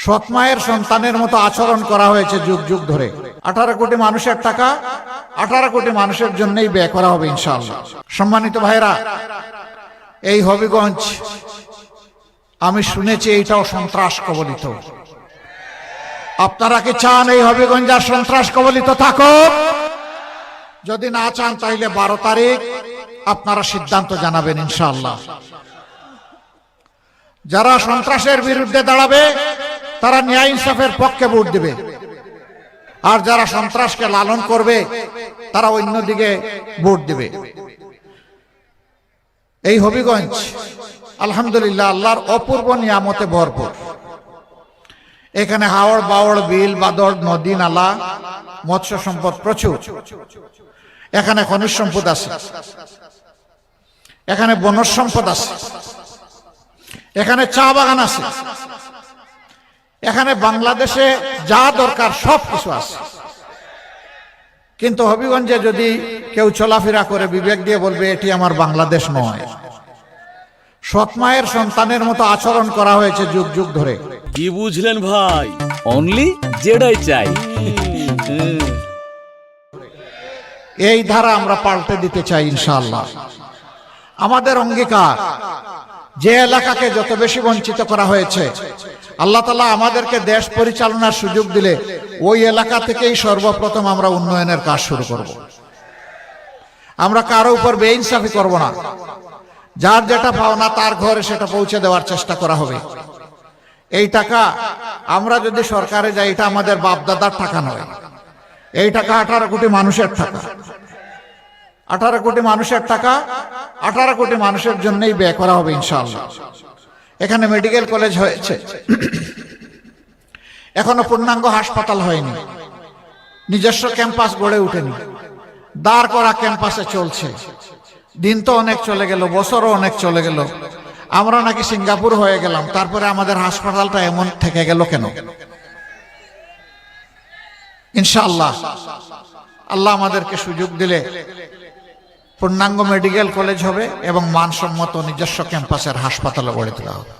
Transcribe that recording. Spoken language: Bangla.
সৎ মায়ের সন্তানের মতো আচরণ করা হয়েছে যুগ যুগ ধরে। 18 কোটি মানুষের টাকা 18 কোটি মানুষের জন্যই ব্যয় করা হবে ইনশাআল্লাহ। সম্মানিত ভাইরা, এই হবিগঞ্জ আমি শুনেছি এইটাও সন্ত্রাস কবলিত। আপনারা কি চান এই হবিগঞ্জ আর সন্ত্রাস কবলিত থাকুক? যদি না চান তাহলে 12 তারিখ আপনারা সিদ্ধান্ত জানাবেন ইনশাআল্লাহ। যারা সন্ত্রাসের বিরুদ্ধে দাঁড়াবে তারা ন্যায় ইনসাফের পক্ষে ভোট দেবে, আর যারা সন্ত্রাসকে লালন করবে তারা অন্যদিকে ভোট দেবে। এই হবিগঞ্জ আলহামদুলিল্লাহ আল্লাহর অপূর্ব নিয়ামতে ভরপুর। এখানে হাওড় বাওড় বিল বাদর নদী নালা মৎস্য সম্পদ প্রচুর। এখানে খনিজ সম্পদ আছে, এখানে বনজ সম্পদ আছে, এখানে চা বাগান আছে, এখানে বাংলাদেশে যা দরকার সব কিছু আছে। কিন্তু হবিগঞ্জে যদি কেউ চলাফেরা করে বিবেক দিয়ে বলবে এটি আমার বাংলাদেশ নয়। সৎ মায়ের সন্তানের মতো আচরণ করা হয়েছে যুগ যুগ ধরে। কি বুঝলেন ভাই? অনলি যেটাই চাই। এই ধারা আমরা পাল্টে দিতে চাই ইনশাআল্লাহ। আমাদের অঙ্গীকার, যে এলাকাকে যত বেশি বঞ্চিত করা হয়েছে আল্লাহ তাআলা আমাদেরকে দেশ পরিচালনার সুযোগ দিলে ওই এলাকা থেকেই সর্বপ্রথম আমরা উন্নয়নের কাজ শুরু করব। আমরা কারো উপর বেইনসাফি করব না। যার যেটা পাওনা তার ঘরে সেটা পৌঁছে দেওয়ার চেষ্টা করা হবে। এই টাকা আমরা যদি সরকারে যাই, এটা আমাদের বাপ দাদার টাকা নয়। এই টাকা 18 কোটি মানুষের টাকা। 18 কোটি মানুষের টাকা 18 কোটি মানুষের জন্যই ব্যয় করা হবে ইনশাআল্লাহ। এখানে মেডিকেল কলেজ হয়েছে, এখনো পূর্ণাঙ্গ হাসপাতাল হয়নি, নিজস্ব ক্যাম্পাস গড়ে ওঠেনি, দাঁড় করা ক্যাম্পাসে চলছে। দিন তো অনেক চলে গেল, বছরও অনেক চলে গেল। আমরা নাকি সিঙ্গাপুর হয়ে গেলাম, তারপরে আমাদের হাসপাতালটা এমন থেকে গেল কেন? ইনশাআল্লাহ আল্লাহ আমাদেরকে সুযোগ দিলে পূর্ণাঙ্গ মেডিকেল কলেজ হবে এবং মানসম্মত নিজস্ব ক্যাম্পাসের হাসপাতাল গড়ে তোলা হবে।